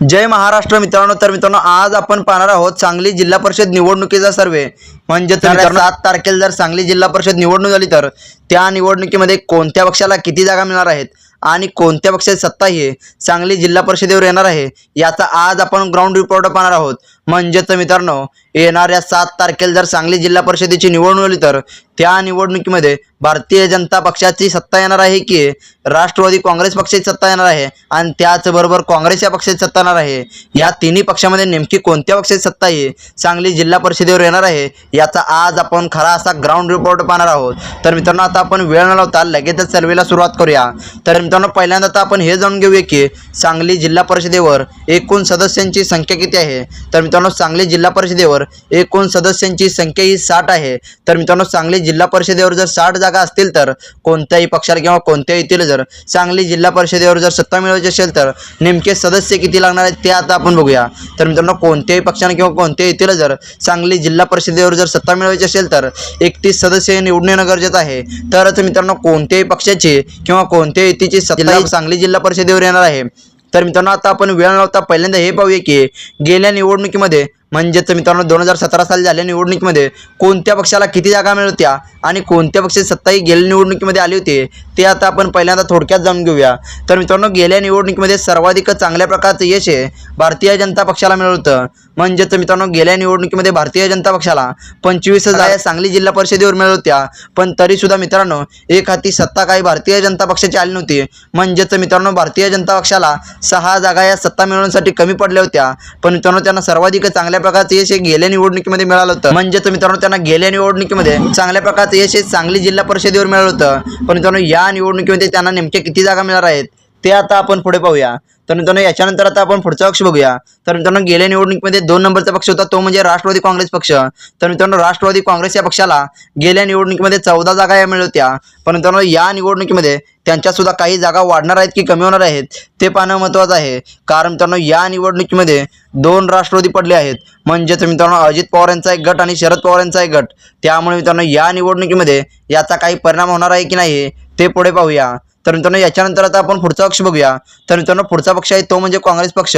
जय महाराष्ट्र मित्रांनो। तर मित्रांनो आज आपण पाहणार आहोत सांगली जिल्हा परिषद निवडणुकीचा सर्वे। म्हणजे 7 तारखेला जर सांगली जिल्हा परिषद निवडणूक झाली तर त्या निवडणुकीमध्ये कोणत्या पक्षाला किती जागा मिळणार आहेत आणि कोणत्या पक्षाची सत्ता ही सांगली जिल्हा परिषदेवर येणार आहे याचा आज आपण ग्राउंड रिपोर्ट पाहणार आहोत। म्हणजेच मित्रांनो येणाऱ्या 7 तारखेला जर सांगली जिल्हा परिषदेची निवडणूक झाली तर त्या निवडणुकीमध्ये भारतीय जनता पक्षाची सत्ता येणार आहे की राष्ट्रवादी काँग्रेस पक्षाची सत्ता येणार आहे आणि त्याचबरोबर काँग्रेस या पक्षाची सत्ता येणार आहे। या तिन्ही पक्षामध्ये नेमकी कोणत्या पक्षाची सत्ता ही सांगली जिल्हा परिषदेवर येणार आहे याचा आज आपण खरा असा ग्राउंड रिपोर्ट पाहणार आहोत। तर मित्रांनो आता आपण वेळ न लावता लगेचच सर्वेला सुरुवात करूया। तर मित्रांनो पहिल्यांदा आता आपण हे जाणून घेऊया की सांगली जिल्हा परिषदेवर एकूण सदस्यांची संख्या किती आहे। तर मित्रांनो सांगली जिल्हा परिषदेवर एकूण सदस्यांची संख्या ही 60 आहे। तर मित्रांनो सांगली जिल्हा परिषदेवर जर 60 जागा असतील तर कोणत्याही पक्षाला किंवा कोणत्याही युतीला जर सांगली जिल्हा परिषदेवर जर सत्ता मिळवायची असेल तर नेमके सदस्य किती लागणार आहेत ते आता आपण बघूया। तर मित्रांनो कोणत्याही पक्षाने किंवा कोणत्याही युतीला जर सांगली जिल्हा परिषदेवर जर सत्ता मिळवायची असेल तर 31 सदस्य निवडून येणं गरजेचं आहे। तरच मित्रांनो कोणत्याही पक्षाची किंवा कोणत्याही युतीची सत्ता सांगली जिल्हा परिषदेवर येणार आहे। तर मित्रांनो आता आपण वेळ न लावता पहिल्यांदा हे पाहूया की गेल्या निवडणुकीमध्ये म्हणजेच मित्रांनो 2017 साली झालेल्या निवडणुकीमध्ये कोणत्या पक्षाला किती जागा मिळत होत्या आणि कोणत्या पक्षाची सत्ता ही गेल्या निवडणुकीमध्ये आली होती ते आता आपण पहिल्यांदा थोडक्यात जाणून घेऊया। तर मित्रांनो गेल्या निवडणुकीमध्ये सर्वाधिक चांगल्या प्रकारचं यश हे भारतीय जनता पक्षाला मिळालं होतं। म्हणजेच मित्रांनो गेल्या निवडणुकीमध्ये भारतीय जनता पक्षाला 25 जागा सांगली जिल्हा परिषदेवर मिळत होत्या, पण तरी सुद्धा मित्रांनो एक हाती सत्ता काही भारतीय जनता पक्षाची आली नव्हती। म्हणजेच मित्रांनो भारतीय जनता पक्षाला 6 जागा या सत्ता मिळवण्यासाठी कमी पडल्या होत्या, पण मित्रांनो त्यांना सर्वाधिक चांगल्या प्रकारचं यश हे गेल्या निवडणुकीमध्ये मिळालं होतं। म्हणजेच मित्रांनो त्यांना गेल्या निवडणुकीमध्ये चांगल्या प्रकारचं यश हे सांगली जिल्हा परिषदेवर मिळालं होतं, पण मित्रांनो या निवडणुकीमध्ये त्यांना नेमके किती जागा मिळणार आहेत ते आता आपण पुढे पाहूया। तर मित्रांनो याच्यानंतर आता आपण पुढचा पक्ष बघूया। तर मित्रांनो गेल्या निवडणुकीमध्ये 2 नंबरचा पक्ष होता तो म्हणजे राष्ट्रवादी काँग्रेस पक्ष। तर मित्रांनो राष्ट्रवादी काँग्रेस या पक्षाला गेल्या निवडणुकीमध्ये 14 जागा या मिळत होत्या, पण मित्रांनो या निवडणुकीमध्ये त्यांच्या सुद्धा काही जागा वाढणार आहेत की कमी होणार आहेत ते पाहणं महत्त्वाचं आहे। कारण मित्रांनो या निवडणुकीमध्ये 2 राष्ट्रवादी पडले आहेत। म्हणजेच मित्रांनो अजित पवार यांचा एक गट आणि शरद पवार यांचा एक गट, त्यामुळे मित्रांनो या निवडणुकीमध्ये याचा काही परिणाम होणार आहे की नाही ते पुढे पाहूया। तर मित्रांनो याच्यानंतर आता आपण पुढचा पक्ष बघूया। तर मित्रांनो पुढचा पक्ष आहे तो म्हणजे काँग्रेस पक्ष।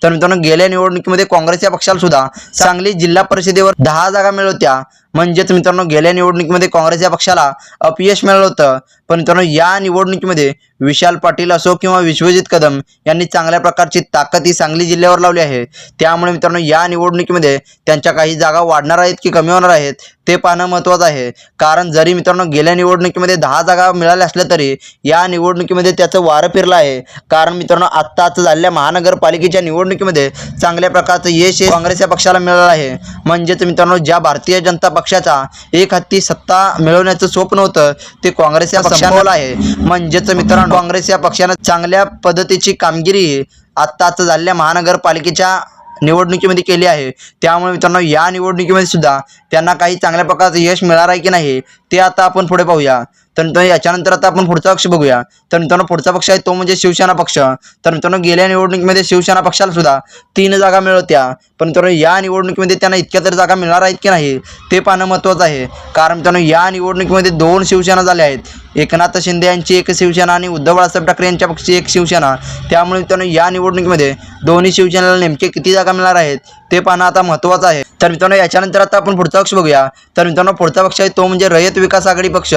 तर मित्रांनो गेल्या निवडणुकीमध्ये काँग्रेस या पक्षाला सुद्धा सांगली जिल्हा परिषदेवर 10 जागा मिळत होत्या। म्हणजेच मित्रांनो गेल्या निवडणुकीमध्ये काँग्रेस या पक्षाला अपयश मिळालं होतं, पण मित्रांनो या निवडणुकीमध्ये विशाल पाटील असो किंवा विश्वजित कदम यांनी चांगल्या प्रकारची ताकद ही सांगली जिल्ह्यावर लावली आहे। त्यामुळे मित्रांनो या निवडणुकीमध्ये त्यांच्या काही जागा वाढणार आहेत की कमी होणार आहेत ते पाहणं महत्त्वाचं आहे। कारण जरी मित्रांनो गेल्या निवडणुकीमध्ये 10 जागा मिळाल्या असल्या तरी या निवडणुकीमध्ये त्याचं वारं फिरलं आहे। कारण मित्रांनो आत्ताच झालेल्या महानगरपालिकेच्या निवडणुकीमध्ये चांगल्या प्रकारचं यश हे काँग्रेस या पक्षाला मिळालं आहे। म्हणजेच मित्रांनो ज्या भारतीय जनता पक्षाचा एक हाती सत्ता मिळवण्याचं स्वप्न होतं ते काँग्रेस या पक्षाला आहे। म्हणजेच मित्रांनो काँग्रेस या पक्षानं चांगल्या पद्धतीची कामगिरी आत्ताच झालेल्या महानगरपालिकेच्या निवडणुकीमध्ये केली आहे। त्यामुळे मित्रांनो या निवडणुकीमध्ये सुद्धा त्यांना काही चांगल्या प्रकारचं यश मिळणार आहे की नाही ते आता आपण पुढे पाहूया। तर मित्रांनो याच्यानंतर आता आपण पुढचा पक्ष बघूया। तर मित्रांनो पुढचा पक्ष आहे तो म्हणजे शिवसेना पक्ष। तर मित्रांनो गेल्या निवडणुकीमध्ये शिवसेना पक्षाला सुद्धा 3 जागा मिळत होत्या, पण मित्रांनो या निवडणुकीमध्ये त्यांना इतक्या तर जागा मिळणार आहेत की नाही ते पाहणं महत्त्वाचं आहे। कारण मित्रांनो या निवडणुकीमध्ये 2 शिवसेना झाल्या आहेत, एकनाथ शिंदे यांची एक शिवसेना आणि उद्धव बाळासाहेब ठाकरे यांच्या पक्षी एक शिवसेना। त्यामुळे मित्रांनो या निवडणुकीमध्ये दोन्ही शिवसेनेला नेमके किती जागा मिळणार आहेत ते पाहणं आता महत्त्वाचं आहे। तर मित्रांनो याच्यानंतर आता आपण पुढचा पक्ष बघूया। तर मित्रांनो पुढचा पक्ष आहे तो म्हणजे रयत विकास आघाडी पक्ष।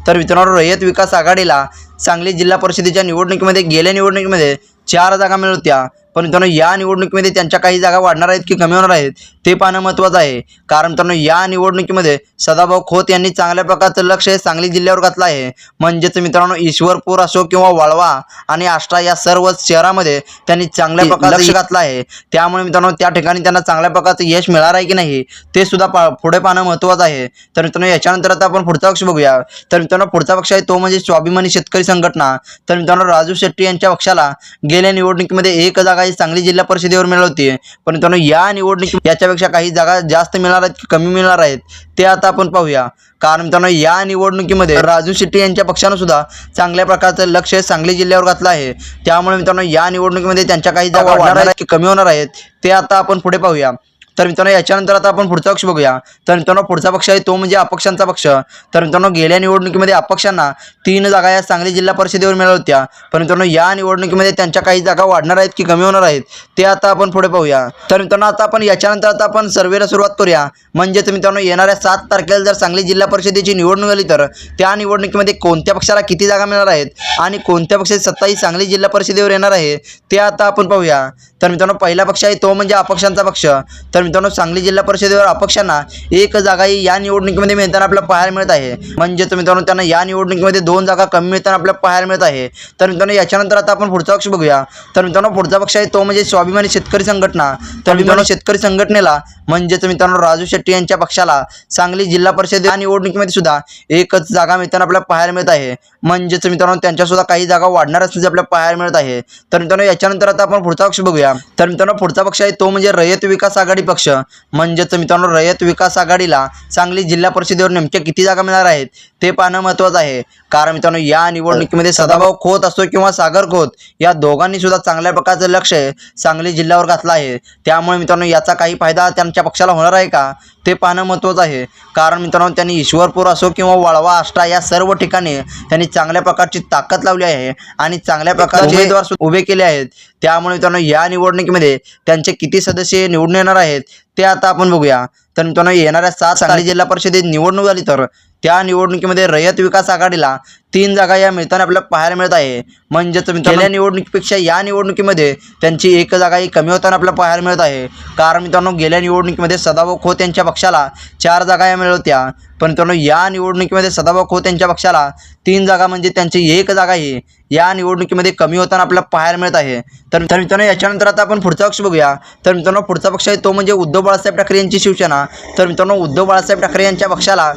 तर मित्रांनो रयत विकास आघाडीला सांगली जिल्हा परिषदेच्या निवडणुकीमध्ये गेल्या निवडणुकीमध्ये 4 जागा मिळत होत्या, पण मित्रांनो या निवडणुकीमध्ये त्यांच्या काही जागा वाढणार आहेत की कमी होणार आहेत ते पाहणं महत्त्वाचं आहे। कारण मित्रांनो या निवडणुकीमध्ये सदाभाऊ खोत यांनी चांगल्या प्रकारचं लक्ष हे सांगली जिल्ह्यावर घातलं आहे। म्हणजेच मित्रांनो ईश्वरपूर असो किंवा वाळवा आणि आष्टा या सर्व शहरामध्ये त्यांनी चांगल्या प्रकारचं लक्ष घातलं आहे। त्यामुळे मित्रांनो त्या ठिकाणी त्यांना चांगल्या प्रकारचं यश मिळणार आहे की नाही ते सुद्धा पुढे पाहणं महत्त्वाचं आहे। तर मित्रांनो याच्यानंतर आता आपण पुढचा पक्ष बघूया। तर मित्रांनो पुढचा पक्ष आहे तो म्हणजे स्वाभिमानी शेतकरी संघटना। तर मित्रांनो राजू शेट्टी यांच्या पक्षाला गेल्या निवडणुकीमध्ये 1 जागा ही सांगली जिल्हा परिषदेवर मिळाली होती, पण मित्रांनो या निवडणुकीत याच्यापेक्षा काही जागा जास्त मिळणार आहेत की कमी मिळणार आहेत ते आता आपण पाहूया। कारण मित्रांनो या निवडणुकीमध्ये राजू शेट्टी यांच्या पक्षानं सुद्धा चांगल्या प्रकारचं लक्ष सांगली जिल्ह्यावर घातलं आहे। त्यामुळे मित्रांनो या निवडणुकीमध्ये त्यांच्या काही जागा वाढणार आहेत की कमी होणार आहेत ते आता आपण पुढे पाहूया। तर मित्रांनो याच्यानंतर आता आपण पुढचा पक्ष बघूया. तर मित्रांनो पुढचा पक्ष आहे तो म्हणजे अपक्षांचा पक्ष. तर मित्रांनो गेल्या निवडणुकीमध्ये अपक्षांना 3 जागा या सांगली जिल्हा परिषदेवर मिळाल्या होत्या. पण मित्रांनो या निवडणुकीमध्ये त्यांच्या काही जागा वाढणार आहेत की कमी होणार आहेत ते आता आपण पुढे पाहूया. तर मित्रांनो आता आपण याच्यानंतर आता आपण सर्वेला सुरुवात करूया. म्हणजेच मित्रांनो येणाऱ्या 7 तारखेला जर सांगली जिल्हा परिषदेची निवडणूक झाली तर त्या निवडणुकीमध्ये कोणत्या पक्षाला किती जागा मिळणार आहेत आणि कोणत्या पक्षाची सत्ता ही सांगली जिल्हा परिषदेवर येणार आहे ते आता आपण पाहूया. तर मित्रांनो पहिला पक्ष आहे तो म्हणजे अपक्षांचा पक्ष. तर मित्रांनो सांगली जिल्हा परिषदेवर अपक्षांना 1 जागाही या निवडणुकीमध्ये मिळताना आपल्याला पाहायला मिळत आहे. म्हणजेच मित्रांनो त्यांना या निवडणुकीमध्ये 2 जागा कमी मिळताना आपल्याला पाहायला मिळत आहे. तर मित्रांनो याच्यानंतर आता आपण पुढचा पक्ष बघूया. तर मित्रांनो पुढचा पक्ष आहे तो म्हणजे स्वाभिमानी शेतकरी संघटना. तर मित्रांनो शेतकरी संघटनेला म्हणजेच मित्रांनो राजू शेट्टी यांच्या पक्षाला सांगली जिल्हा परिषद या निवडणुकीमध्ये सुद्धा 1च जागा मिळताना आपल्याला पाहायला मिळत आहे. म्हणजेच मित्रांनो त्यांच्या सुद्धा काही जागा वाढणार असल्याचे आपल्याला पाहायला मिळत आहे. तर मित्रांनो याच्यानंतर आता आपण पुढचा पक्ष बघूया. तर मित्रांनो पुढचा पक्ष आहे तो म्हणजे रयत विकास आघाडी पक्ष. म्हणजेच मित्रांनो रयत विकास आघाडीला सांगली जिल्हा परिषदेवर नेमक्या किती जागा मिळणार आहेत ते पाहणं महत्त्वाचं आहे. कारण मित्रांनो या निवडणुकीमध्ये सदाभाऊ खोत असो किंवा सागर खोत या दोघांनी सुद्धा चांगल्या प्रकारचं लक्ष सांगली जिल्ह्यावर घातलं आहे. त्यामुळे मित्रांनो याचा काही फायदा त्यांच्या पक्षाला होणार आहे का ते पाहणं महत्त्वाचं आहे. कारण मित्रांनो त्यांनी ईश्वरपूर असो किंवा वाळवा आष्टा या सर्व ठिकाणी त्यांनी चांगल्या प्रकारची ताकद लावली आहे आणि चांगल्या प्रकारचे उमेदवार उभे केले आहेत. त्यामुळे मित्रांनो या निवडणुकीमध्ये त्यांचे किती सदस्य निवडून येणार आहेत ते आता आपण बघूया. तर मित्रांनो येणाऱ्या 7 सांगली जिल्हा परिषदेत निवडणूक झाली तर त्या निवडणुकीमध्ये रयत विकास आघाडीला 3 जागा या मिळताना आपल्याला पाहायला मिळत आहे. म्हणजेच गेल्या निवडणुकीपेक्षा या निवडणुकीमध्ये त्यांची 1 जागाही कमी होताना आपल्याला पाहायला मिळत आहे. कारण मित्रांनो गेल्या निवडणुकीमध्ये सदाभाऊ खोत यांच्या पक्षाला 4 जागा या मिळत होत्या. पण मित्रांनो या निवडणुकीमध्ये सदाभाऊ खोत यांच्या पक्षाला 3 जागा म्हणजे त्यांची 1 जागाही या निवडणुकीमध्ये कमी होताना आपल्याला पाहायला मिळत आहे. तर मित्रांनो याच्यानंतर आता आपण पुढचा पक्ष बघूया. तर मित्रांनो पुढचा पक्ष आहे तो म्हणजे उद्धव बाळासाहेब ठाकरे यांची शिवसेना. तर मित्रांनो उद्धव बाळासाहेब ठाकरे यांच्या पक्षाला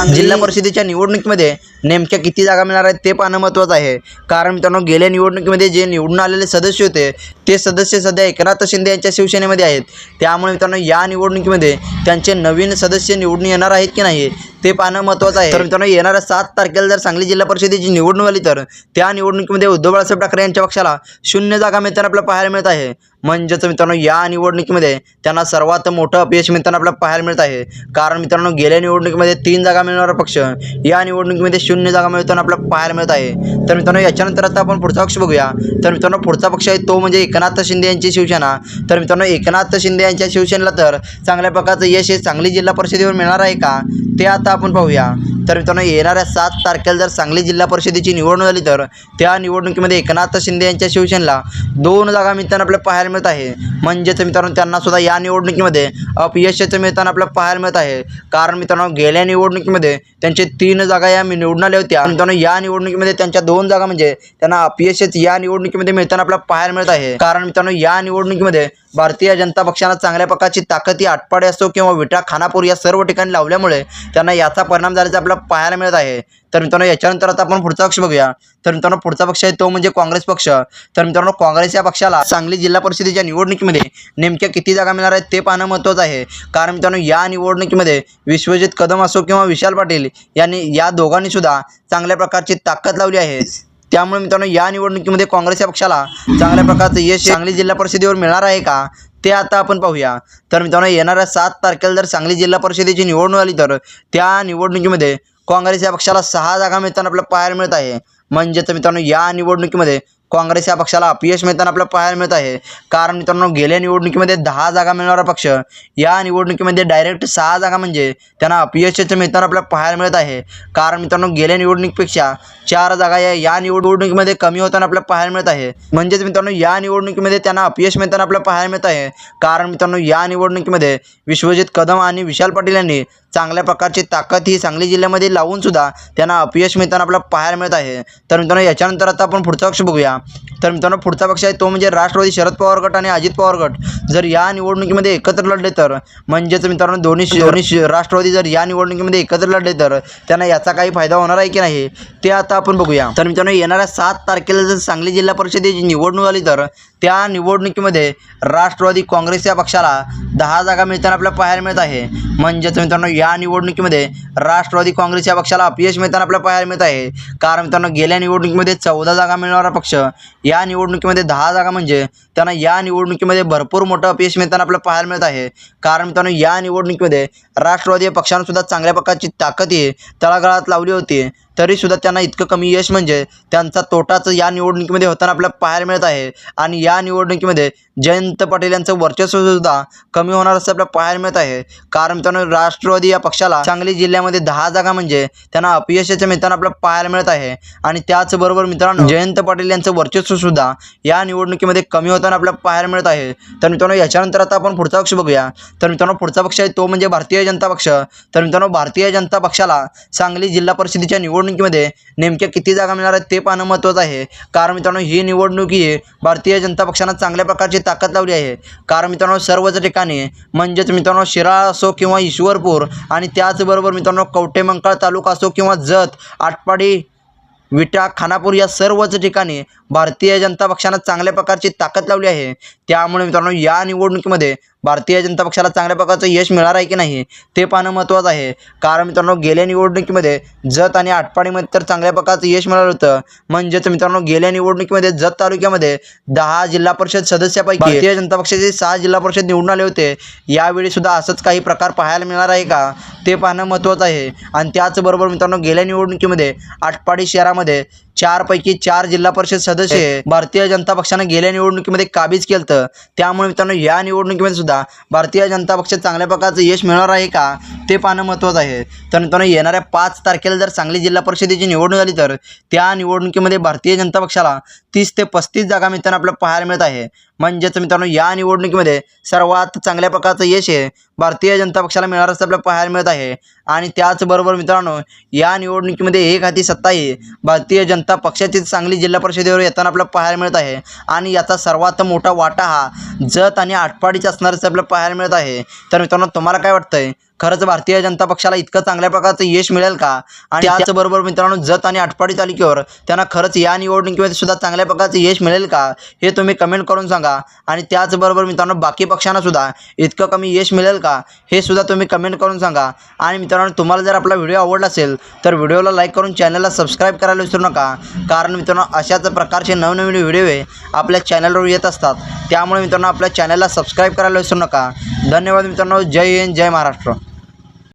जिल्हा परिषदेच्या निवडणुकीमध्ये नेमक्या किती जागा मिळणार आहेत ते पाहणं महत्त्वाचं आहे. कारण मित्रांनो गेल्या निवडणुकीमध्ये जे निवडून आलेले सदस्य होते ते सदस्य सध्या एकनाथ शिंदे यांच्या शिवसेनेमध्ये आहेत. त्यामुळे मित्रांनो या निवडणुकीमध्ये त्यांचे नवीन सदस्य निवडून येणार आहेत की नाही ते पाहणं महत्त्वाचं आहे. तर मित्रांनो येणाऱ्या 7 तारखेला जर सांगली जिल्हा परिषदेची निवडणूक झाली तर त्या निवडणुकीमध्ये उद्धव बाळासाहेब ठाकरे यांच्या पक्षाला 0 जागा मिळताना आपल्याला पाहायला मिळत आहे. म्हणजेच मित्रांनो या निवडणुकीमध्ये त्यांना सर्वात मोठं अपयश मिळताना आपल्याला पाहायला मिळत आहे. कारण मित्रांनो गेल्या निवडणुकीमध्ये 3 जागा मिळणारा पक्ष या निवडणुकीमध्ये 0 जागा मिळताना आपल्याला पाहायला मिळत आहे. तर मित्रांनो याच्यानंतर आता आपण पुढचा पक्ष बघूया. तर मित्रांनो पुढचा पक्ष आहे तो म्हणजे एकनाथ शिंदे यांची शिवसेना. तर मित्रांनो एकनाथ शिंदे यांच्या शिवसेनेला तर चांगल्या प्रकारचं यश हे सांगली जिल्हा परिषदेवर मिळणार आहे का ते आता आपण पाहूया. तर मित्रांनो येणाऱ्या 7 तारखेला जर सांगली जिल्हा परिषदेची निवडणूक झाली तर त्या निवडणुकीमध्ये एकनाथ शिंदे यांच्या शिवसेनेला 2 जागा मिळताना आपल्याला पाहायला मिळत आहे. म्हणजेच मित्रांनो त्यांना सुद्धा या निवडणुकीमध्ये अपयशाचं मिळताना आपल्याला पाहायला मिळत आहे. कारण मित्रांनो गेल्या निवडणुकीमध्ये त्यांचे 3 जागा या निवडून आल्या होत्या. मित्रांनो या निवडणुकीमध्ये त्यांच्या 2 जागा म्हणजे त्यांना अपयशच या निवडणुकीमध्ये मिळताना आपल्याला पाहायला मिळत आहे. कारण मित्रांनो या निवडणुकीमध्ये भारतीय जनता पक्षानं चांगल्या प्रकारची ताकद ही आटपाडी असो किंवा विटा खानापूर या सर्व ठिकाणी लावल्यामुळे त्यांना याचा परिणाम झाल्याचं आपल्याला पाहायला मिळत आहे. तर मित्रांनो याच्यानंतर आता आपण पुढचा पक्ष बघूया. तर मित्रांनो पुढचा पक्ष आहे तो म्हणजे काँग्रेस पक्ष. तर मित्रांनो काँग्रेस या पक्षाला सांगली जिल्हा परिषदेच्या निवडणुकीमध्ये नेमक्या किती जागा मिळणार आहेत ते पाहणं महत्त्वाचं आहे. कारण मित्रांनो या निवडणुकीमध्ये विश्वजित कदम असो किंवा विशाल पाटील यांनी या दोघांनी सुद्धा चांगल्या प्रकारची ताकद लावली आहे. त्यामुळे मित्रांनो या निवडणुकीमध्ये काँग्रेस या पक्षाला चांगल्या प्रकारचं यश सांगली जिल्हा परिषदेवर मिळणार आहे का ते आता आपण पाहूया. तर मित्रांनो येणाऱ्या 7 तारखेला जर सांगली जिल्हा परिषदेची निवडणूक झाली तर त्या निवडणुकीमध्ये काँग्रेस या पक्षाला 6 जागा मिळताना आपल्याला पाहायला मिळत आहे. म्हणजेच मित्रांनो या निवडणुकीमध्ये काँग्रेस या पक्षाला अपयश मिळताना आपल्याला पाहायला मिळत आहे. कारण मित्रांनो गेल्या निवडणुकीमध्ये 10 जागा मिळणारा पक्ष या निवडणुकीमध्ये डायरेक्ट 6 जागा म्हणजे त्यांना अपयशाचं मिळताना आपल्याला पाहायला मिळत आहे. कारण मित्रांनो गेल्या निवडणुकीपेक्षा 4 जागा या निवडणुकीमध्ये कमी होताना आपल्याला पाहायला मिळत आहे. म्हणजेच मित्रांनो या निवडणुकीमध्ये त्यांना अपयश मिळताना आपल्याला पाहायला मिळत आहे. कारण मित्रांनो या निवडणुकीमध्ये विश्वजित कदम आणि विशाल पाटील यांनी चांगल्या प्रकारची ताकद ही सांगली जिल्ह्यामध्ये लावून सुद्धा त्यांना अपयश मिळताना आपल्याला पाहायला मिळत आहे. तर मित्रांनो याच्यानंतर आता आपण पुढचा पक्ष बघूया. तर मित्रांनो पुढचा पक्ष आहे तो म्हणजे राष्ट्रवादी शरद पवार गट आणि अजित पवार गट जर या निवडणुकीमध्ये एकत्र लढले तर म्हणजेच मित्रांनो दोन्ही राष्ट्रवादी जर या निवडणुकीमध्ये एकत्र लढले तर त्यांना याचा काही फायदा होणार आहे की नाही ते आता आपण बघूया. तर मित्रांनो येणाऱ्या 7 तारखेला जर सांगली जिल्हा परिषदेची निवडणूक झाली तर त्या निवडणुकीमध्ये राष्ट्रवादी काँग्रेस या पक्षाला 10 जागा मिळताना आपल्याला पाहायला मिळत आहे. म्हणजेच मित्रांनो या निवडणुकीमध्ये राष्ट्रवादी काँग्रेस या पक्षाला अपयश मिळताना आपल्याला पाहायला मिळत आहे. कारण मित्रांनो गेल्या निवडणुकीमध्ये 14 जागा मिळणारा पक्ष या निवडणुकीमध्ये 10 जागा म्हणजे त्यांना या निवडणुकीमध्ये भरपूर मोठं अपयश मिळताना आपल्याला पाहायला मिळत आहे. कारण मित्रांनो या निवडणुकीमध्ये राष्ट्रवादी या पक्षानं सुद्धा चांगल्या प्रकारची ताकद तळागाळात लावली होती, तरीसुद्धा त्यांना इतकं कमी यश म्हणजे त्यांचा तोटाच या निवडणुकीमध्ये होताना आपल्याला पाहायला मिळत आहे. आणि या निवडणुकीमध्ये जयंत पाटील यांचं वर्चस्व सुद्धा कमी होणार असं आपल्याला पाहायला मिळत आहे. कारण मित्रांनो राष्ट्रवादी या पक्षाला सांगली जिल्ह्यामध्ये 10 जागा म्हणजे त्यांना अपयशाच्या मिळताना आपल्याला पाहायला मिळत आहे. आणि त्याचबरोबर मित्रांनो जयंत पाटील यांचं वर्चस्व सुद्धा या निवडणुकीमध्ये कमी होताना आपल्याला पाहायला मिळत आहे. तर मित्रांनो याच्यानंतर आता आपण पुढचा पक्ष बघूया. तर मित्रांनो पुढचा पक्ष आहे तो म्हणजे भारतीय जनता पक्ष. तर मित्रांनो भारतीय जनता पक्षाला सांगली जिल्हा परिषदेच्या निवडणुकीमध्ये नेमक्या किती जागा मिळणार आहेत ते पाहणं महत्त्वाचं आहे. कारण मित्रांनो ही निवडणूक ही भारतीय जनता पक्षानं चांगल्या प्रकारची ताकद लावली आहे. कारण मित्रांनो सर्वच ठिकाणी म्हणजेच मित्रांनो शिराळा असो किंवा ईश्वरपूर आणि त्याचबरोबर मित्रांनो कवठेमंकाळ तालुका असो किंवा जत, आटपाडी, विटा, खानापूर या सर्वच ठिकाणी भारतीय जनता पक्षानं चांगल्या प्रकारची ताकद लावली आहे. त्यामुळे मित्रांनो या निवडणुकीमध्ये भारतीय जनता पक्षाला चांगल्या प्रकारचं यश मिळणार आहे की नाही ते पाहणं महत्त्वाचं आहे. कारण मित्रांनो गेल्या निवडणुकीमध्ये जत आणि आटपाडीमध्ये तर चांगल्या प्रकारचं यश मिळालं होतं. म्हणजेच मित्रांनो गेल्या निवडणुकीमध्ये जत तालुक्यामध्ये 10 जिल्हा परिषद सदस्यापैकी भारतीय जनता पक्षाचे 6 जिल्हा परिषद निवडून आले होते. यावेळी सुद्धा असंच काही प्रकार पाहायला मिळणार आहे का ते पाहणं महत्त्वाचं आहे. आणि त्याचबरोबर मित्रांनो गेल्या निवडणुकीमध्ये आटपाडी शहरामध्ये 4 पैकी 4 जिल्हा परिषद सदस्य भारतीय जनता पक्षानं गेल्या निवडणुकीमध्ये काबीज केलं होतं. त्यामुळे मित्रांनो या निवडणुकीमध्ये सुद्धा भारतीय जनता पक्ष चांगल्या प्रकारचं यश मिळणार आहे का ते पाहणं महत्त्वाचं आहे. तर मित्रांनो येणाऱ्या 5 तारखेला जर सांगली जिल्हा परिषदेची निवडणूक झाली तर त्या निवडणुकीमध्ये भारतीय जनता पक्षाला 30 ते 35 जागा मिळताना आपल्याला पाहायला मिळत आहे. म्हणजेच मित्रांनो या निवडणुकीमध्ये सर्वात चांगल्या प्रकारचं यश भारतीय जनता पक्षाला मिळणार असं आपल्याला पाहायला मिळत आहे. आणि त्याचबरोबर मित्रांनो या निवडणुकीमध्ये एक हाती सत्ता भारतीय जनता पक्षाची सांगली जिल्हा परिषदेवर येताना आपल्याला पाहायला मिळत आहे. आणि याचा सर्वात मोठा वाटा हा जत आणि आटपाडीचा असणार असं आपल्याला पाहायला मिळत आहे. तर मित्रांनो तुम्हाला काय वाटतंय, खरंच भारतीय जनता पक्षाला इतकं चांगल्या प्रकारचं यश मिळेल का? आणि त्याचबरोबर मित्रांनो जत आणि आटपाडी तालुक्यावर त्यांना खरंच या निवडणुकीमध्ये सुद्धा चांगल्या प्रकारचं यश मिळेल का हे तुम्ही कमेंट करून सांगा. आणि त्याचबरोबर मित्रांनो बाकी पक्षांना सुद्धा इतकं कमी यश मिळेल का हे सुद्धा तुम्ही कमेंट करून सांगा. आणि मित्रांनो तुम्हाला जर आपला व्हिडिओ आवडला असेल तर व्हिडिओला लाईक करून चॅनलला सबस्क्राईब करायला विसरू नका. कारण मित्रांनो अशाच प्रकारचे नवनवीन व्हिडिओ आपल्या चॅनलवर येत असतात. त्यामुळे मित्रांनो आपल्या चॅनलला सबस्क्राईब करायला विसरू नका. धन्यवाद मित्रांनो. जय हिंद, जय महाराष्ट्र.